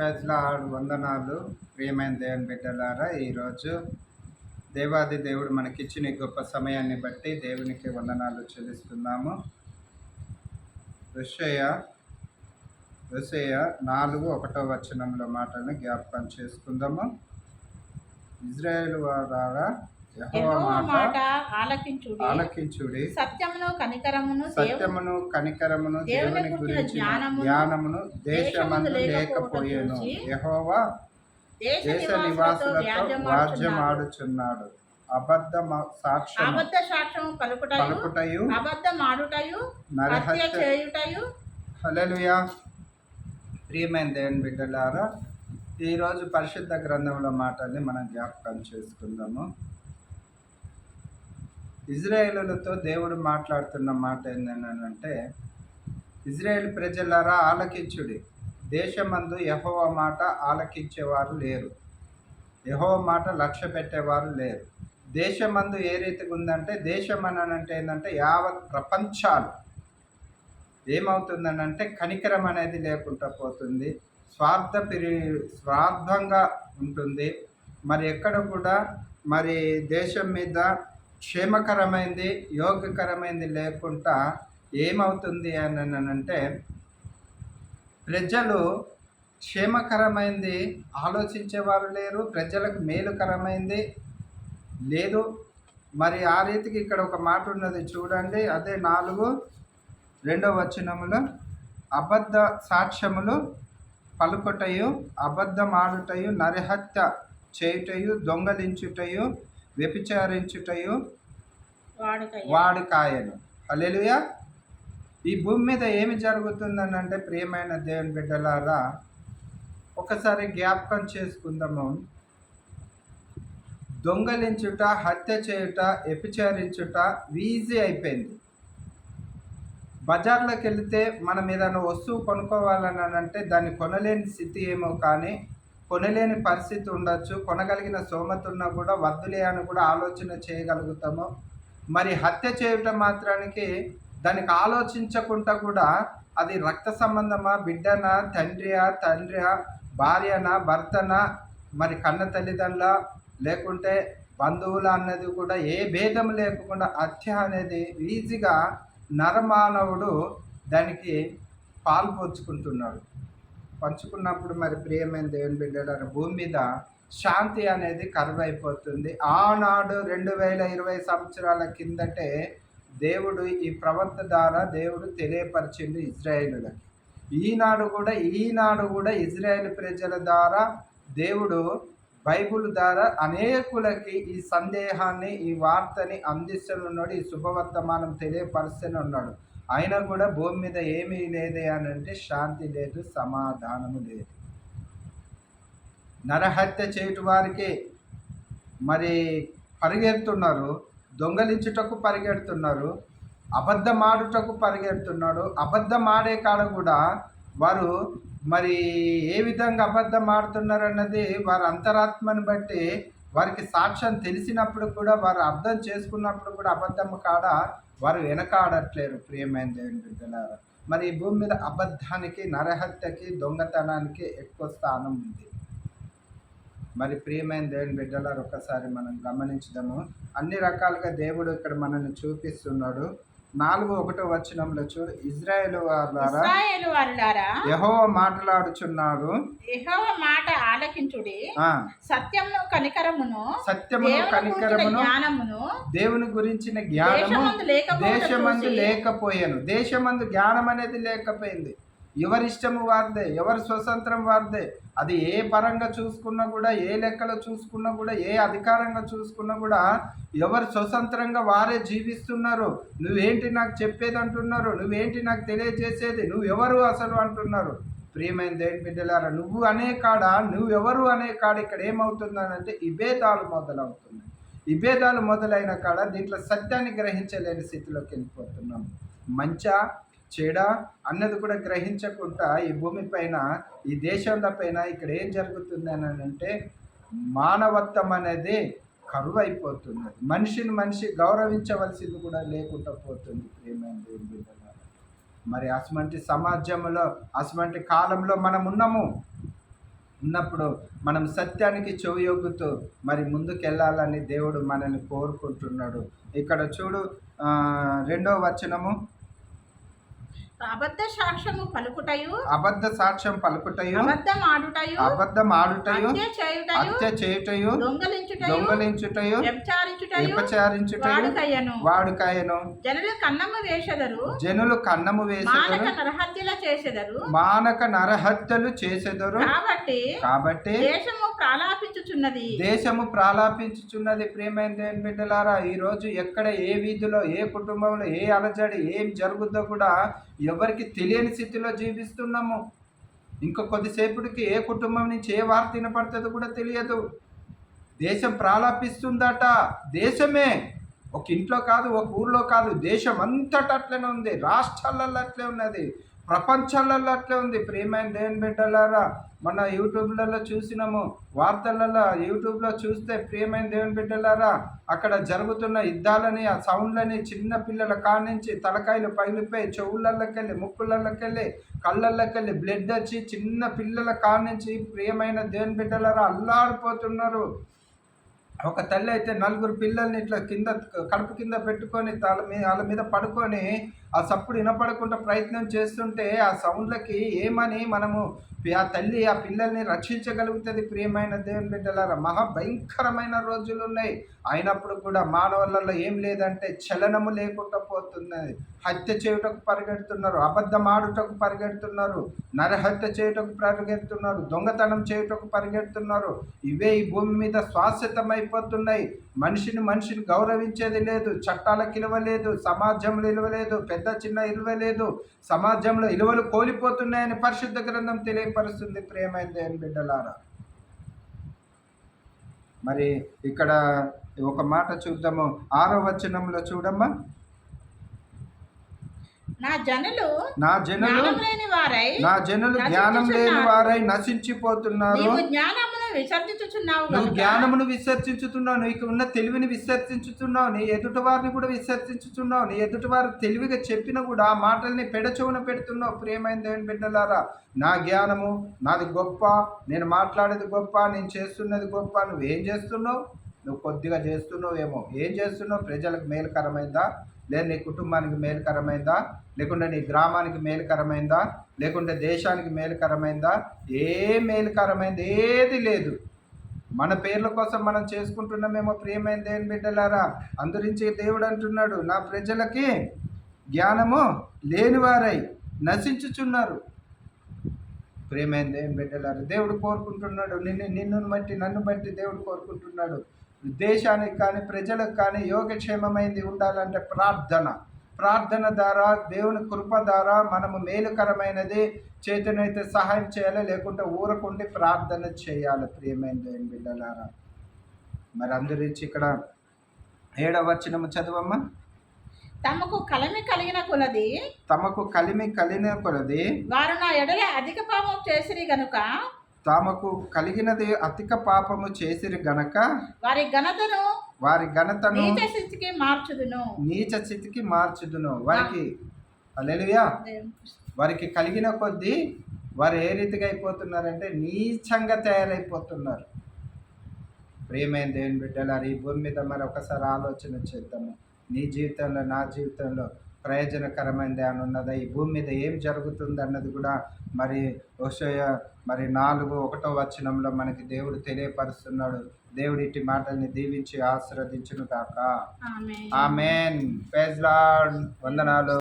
Praise వందనాలు. ప్రియమైన దేవుని బిడ్డలారా, ఈరోజు దేవాది దేవుడు మనకిచ్చిన ఈ గొప్ప సమయాన్ని బట్టి దేవునికి వందనాలు చెల్లిస్తున్నాము. యెషయా 4:1 మాటలను జ్ఞాపకం చేసుకుందాము. ఇజ్రాయేలు వారారా, యెహోవా మాట ఆలకించుడి. సత్యమును కనికరమును దేవుని గురించి జ్ఞానమును దేశమందు లేకపోయేను. యెహోవా దేశ నివాసులతో వ్యాజ్యమాడుచున్నాడు. అబద్ధ సాక్ష్యం పలుకుటయు నరహత్య చేయుటయు. హల్లెలూయా. ప్రియమైన దేవుని బిడ్డలారా, ఈరోజు పరిశుద్ధ గ్రంథంలో మాటల్ని మనం జ్ఞాపకం చేసుకుందాము. ఇజ్రాయేలులతో దేవుడు మాట్లాడుతున్న మాట ఏంటంటే, ఇజ్రాయేల్ ప్రజలారా ఆలకించుడి. దేశమందు యెహోవా మాట ఆలకించేవారు లేరు, యెహోవా మాట లక్ష్య పెట్టేవారు లేరు. దేశమందు ఏ రీతిగా ఉందంటే, దేశం అంటే ఏంటంటే యావత్ ప్రపంచాలు ఏమవుతుందనంటే కనికరం అనేది లేకుండా పోతుంది, స్వార్థంగా ఉంటుంది. మరి ఎక్కడ కూడా మరి దేశం మీద క్షేమకరమైంది యోగ్యకరమైంది లేకుండా ఏమవుతుంది అని అంటే, ప్రజలు క్షేమకరమైంది ఆలోచించేవారు లేరు, ప్రజలకు మేలుకరమైంది లేదు. మరి ఆ రీతికి ఇక్కడ ఒక మాట ఉన్నది చూడండి, అదే 4:2 అబద్ధ సాక్ష్యములు పలుకుటయు అబద్ధమాడుటయు నరహత్య చేయుటయు దొంగలించుటయు వ్యభిచారించుటయు వాడుకాయను. హల్లెలూయా. ఈ భూమి మీద ఏమి జరుగుతుందని అంటే, ప్రియమైన దేవుని బిడ్డలారా, ఒకసారి జ్ఞాపకం చేసుకుందాము. దొంగలించుట, హత్య చేయుట, వ్యభిచారించుట ఈజీ అయిపోయింది. బజార్లోకి వెళితే మనం ఏదైనా వస్తువు కొనుక్కోవాలని అంటే దాన్ని కొనలేని స్థితి ఏమో, కానీ కొనలేని పరిస్థితి ఉండొచ్చు. కొనగలిగిన స్తోమత ఉన్నా కూడా వద్దులే అని కూడా ఆలోచన చేయగలుగుతాము. మరి హత్య చేయటం మాత్రానికి దానికి ఆలోచించకుండా కూడా అది రక్త సంబంధమా, బిడ్డనా, తండ్రియా, భార్యనా, భర్తనా, మరి కన్న తల్లిదండ్రుల లేకుంటే బంధువుల అన్నది కూడా ఏ భేదం లేకుండా హత్య అనేది ఈజీగా నరమానవుడు దానికి పంచుకున్నప్పుడు మరి ప్రియమైన దేవుని బిడ్డలారా, భూమి మీద శాంతి అనేది కరువైపోతుంది. ఆనాడు 2020 సంవత్సరాల కిందటే దేవుడు ఈ ప్రవక్త ద్వారా దేవుడు తెలియపరిచింది ఇజ్రాయేలులకి. ఈనాడు కూడా ఇజ్రాయేల్ ప్రజల ద్వారా దేవుడు బైబుల్ ద్వారా అనేకులకి ఈ సందేహాన్ని, ఈ వార్తని అందిస్తున్నాడు, ఈ శుభవర్తమానం తెలియపరుస్తూనే ఉన్నాడు. అయినా కూడా భూమి మీద ఏమీ లేదే అని అంటే శాంతి లేదు, సమాధానము లేదు. నరహత్య చేయటి వారికి మరి పరిగెడుతున్నారు, దొంగలించుటకు పరిగెడుతున్నారు, అబద్ధమాడుటకు పరిగెడుతున్నాడు. అబద్ధమాడే కాడ కూడా వారు మరి ఏ విధంగా అబద్ధం ఆడుతున్నారు అన్నది వారి అంతరాత్మని బట్టి వారికి సాక్ష్యం తెలిసినప్పుడు కూడా, వారు అర్థం చేసుకున్నప్పుడు కూడా అబద్ధం కాడ వారు వెనకాడట్లేరు. ప్రియమైన దేవుని బిడ్డలారా, మరి ఈ భూమి మీద అబద్ధానికి, నరహత్యకి, దొంగతనానికి ఎక్కువ స్థానం ఉంది. మరి ప్రియమైన దేవుని బిడ్డలారా, ఒకసారి మనం గమనించుదాము. అన్ని రకాలుగా దేవుడు ఇక్కడ మనల్ని చూపిస్తున్నాడు. 4:1 చూడు, ఇజ్రాయేలు వారులారా యెహోవా మాట్లాడుచున్నాడు, యెహోవా మాట ఆలకించుడి. సత్యమును కనికరమును దేవుని గురించిన జ్ఞానము దేశమందు లేకపోయాను. దేశమందు జ్ఞానం అనేది లేకపోయింది. ఎవరిష్టము వారిదే, ఎవరి స్వతంత్రం వారిదే. అది ఏ పరంగా చూసుకున్నా కూడా, ఏ లెక్కలో చూసుకున్నా కూడా, ఏ అధికారంగా చూసుకున్నా కూడా ఎవరు స్వతంత్రంగా వారే జీవిస్తున్నారు. నువ్వేంటి నాకు చెప్పేది అంటున్నారు, నువ్వేంటి నాకు తెలియజేసేది, నువ్వెవరు అసలు అంటున్నారు. ప్రియమైన దేవుని బిడ్డలారా, నువ్వెవరు అనే కాడ ఇక్కడ ఏమవుతుందనంటే విభేదాలు మొదలవుతున్నాయి. విభేదాలు మొదలైన కాడ దీంట్లో సత్యాన్ని గ్రహించలేని స్థితిలోకి వెళ్ళిపోతున్నాం. మంచా చెడా అన్నది కూడా గ్రహించకుండా ఈ భూమి పైన, ఈ దేశంలో పైన ఇక్కడ ఏం జరుగుతుంది అని అంటే, మానవత్వం అనేది కరువైపోతున్నది. మనిషి గౌరవించవలసింది కూడా లేకుండా పోతుంది. ప్రియమైన దేవుని బిడ్డలారా, మరి అటువంటి సమాజంలో, అటువంటి కాలంలో మనం ఉన్నాము. ఉన్నప్పుడు మనం సత్యానికి చెవియొగ్గుతూ మరి ముందుకెళ్ళాలని దేవుడు మనల్ని కోరుకుంటున్నాడు. ఇక్కడ చూడు 2వ వచనము, అబద్ధ సాక్ష్యము పలుకుటయు, అబద్ధ సాక్ష్యం పలుకుటయు, అబద్ధమాడుటయు, హత్య చేయుటయు, దొంగలించుటయు, వ్యభిచారించుటయు వాడుకయ్యను. జనులు కన్నము వేసెదరు, మానక నరహత్యలు చేసెదరు. కాబట్టి దేశము ప్రాలాపించుచున్నది. ప్రియమైన దేవుని బిడ్డలారా, ఈ రోజు ఎక్కడ ఏ వీధిలో ఏ కుటుంబంలో ఏ అలజడి ఏం జరుగుద్దో కూడా ఎవరికి తెలియని స్థితిలో జీవిస్తున్నాము. ఇంకా కొద్దిసేపటికి ఏ కుటుంబం నుంచి ఏ వార్త వినపడుతుందో కూడా తెలియదు. దేశం ప్రాలాపిస్తుందట. దేశమే, ఒక ఇంట్లో కాదు, ఒక ఊర్లో కాదు, దేశం అంతటా అట్లనే ఉంది. రాష్ట్రాలలో అట్లే ఉన్నది, ప్రపంచాలలో అట్లే ఉంది. ప్రియమైన దేవుని బిడ్డలారా, మన యూట్యూబ్లలో చూసినాము, వార్తలలో యూట్యూబ్లో చూస్తే ప్రియమైన దేవుని బిడ్డలారా, అక్కడ జరుగుతున్న యుద్ధాలని, ఆ సౌండ్లని, చిన్న పిల్లల కానించి తలకాయలు పగిలిపోయి చెవులలోకెళ్ళి, ముక్కులలోకెళ్ళి, కళ్ళల్లోకెళ్ళి బ్లడ్ వచ్చి చిన్న పిల్లల కానించి ప్రియమైన దేవుని బిడ్డలారా అల్లాడిపోతున్నారు. ఒక తల్లి అయితే 4 పిల్లల్ని ఇట్లా కడుపు కింద పెట్టుకొని వాళ్ళ మీద పడుకొని ఆ సప్పుడు వినపడకుండా ప్రయత్నం చేస్తుంటే ఆ సౌండ్లకి ఏమని మనము ఆ తల్లి ఆ పిల్లల్ని రక్షించగలుగుతుంది. ప్రియమైన దేవుని బిడ్డలారా, మహా భయంకరమైన రోజులు ఉన్నాయి. అయినప్పుడు కూడా మానవులలో ఏం లేదంటే చలనము లేకుండా పోతున్నది. హత్య చేయుటకు పరిగెడుతున్నారు, అబద్ధం ఆడుటకు పరిగెడుతున్నారు, నరహత్య చేయుటకు పరిగెడుతున్నారు, దొంగతనం చేయుటకు పరిగెడుతున్నారు. ఇవే ఈ భూమి మీద శాశ్వతమైపోతున్నాయి. మనిషిని గౌరవించేది లేదు, చట్టాలకు ఇలువ లేదు, సమాజంలో ఇలువ లేదు, పెద్ద చిన్న ఇలువ లేదు, సమాజంలో ఇలువలు కోల్పోతున్నాయని పరిశుద్ధ గ్రంథం తెలియపరుస్తుంది. ప్రియమైన దేవుని బిడ్డలారా, మరి ఇక్కడ ఒక మాట చూద్దాము. 6వ వచనంలో చూడమ్మా, నా జనులు జ్ఞానం లేని వారై నశించిపోతున్నారు. నువ్వు జ్ఞానమును విసర్జించుతున్నావు, నీకు ఉన్న తెలివిని విసర్జించుతున్నావు, నీ ఎదుటి వారిని కూడా విసర్జించుతున్నావు. నీ ఎదుటి వారు తెలివిగా చెప్పినా కూడా ఆ మాటల్ని పెడచెవున పెడుతున్నావు. ప్రియమైన దేవుని బిడ్డలారా, నా జ్ఞానము నాది గొప్ప, నేను మాట్లాడేది గొప్ప, నేను చేస్తున్నది గొప్ప. నువ్వేం చేస్తున్నావు? నువ్వు కొద్దిగా చేస్తున్నావేమో. ఏం చేస్తున్నావు? ప్రజలకు మేలుకరమైందా? లేదా నీ కుటుంబానికి మేలుకరమైందా? లేకుంటే నీ గ్రామానికి మేలుకరమైందా? లేకుంటే దేశానికి మేలుకరమైందా? ఏ మేలుకరమైంది ఏది లేదు. మన పేర్ల కోసం మనం చేసుకుంటున్నామేమో. ప్రియమైన దేవుని బిడ్డలారా, అందురించి దేవుడు అంటున్నాడు, నా ప్రజలకి జ్ఞానము లేనివారై నశించుచున్నారు. ప్రియమైన దేవుని బిడ్డలారా, దేవుడు కోరుకుంటున్నాడు, నిన్ను బట్టి నన్ను బట్టి దేవుడు కోరుకుంటున్నాడు. దేశానికి కానీ ప్రజలకు కానీ యోగక్షేమమైంది ఉండాలంటే ప్రార్థన ద్వారా, దేవుని కృప ద్వారా మనము మేలుకరమైనది చేతనైతే సహాయం చేయాలి, లేకుంటే ఊరకుండి ప్రార్థన చేయాలి. ప్రియమైన దేవుని బిడ్డలారా, మరి అందరించి ఇక్కడ 7వ వచనము చదవమ్మా. తమకు కలిమి కలిగిన కొలది వారు నా ఎడల అధిక పాపం చేసిరి గనుక, తమకు కలిగినది అధిక పాపము చేసిరి గనక వారి ఘనతను నీచ స్థితికి మార్చుదును. వారికి హల్లెలూయా, వారికి కలిగిన కొద్దీ వారు ఏ రీతిగా అయిపోతున్నారంటే నీచంగా తయారైపోతున్నారు. ప్రియమైన దేవుని బిడ్డలారా, ఈ భూమి మీద మరి ఒకసారి ఆలోచన చేద్దాము. నీ జీవితంలో, నా జీవితంలో ప్రయోజనకరమైనది అని ఉన్నదా? ఈ భూమి మీద ఏం జరుగుతుంది అన్నది కూడా మరి హోషేయ 4:1 వచనంలో మనకి దేవుడు తెలియపరుస్తున్నాడు. దేవుడి ఇట్టి మాటల్ని దీవించి ఆశీర్వదించును గాక. ఆమేన్. Praise Lord. వందనాలు.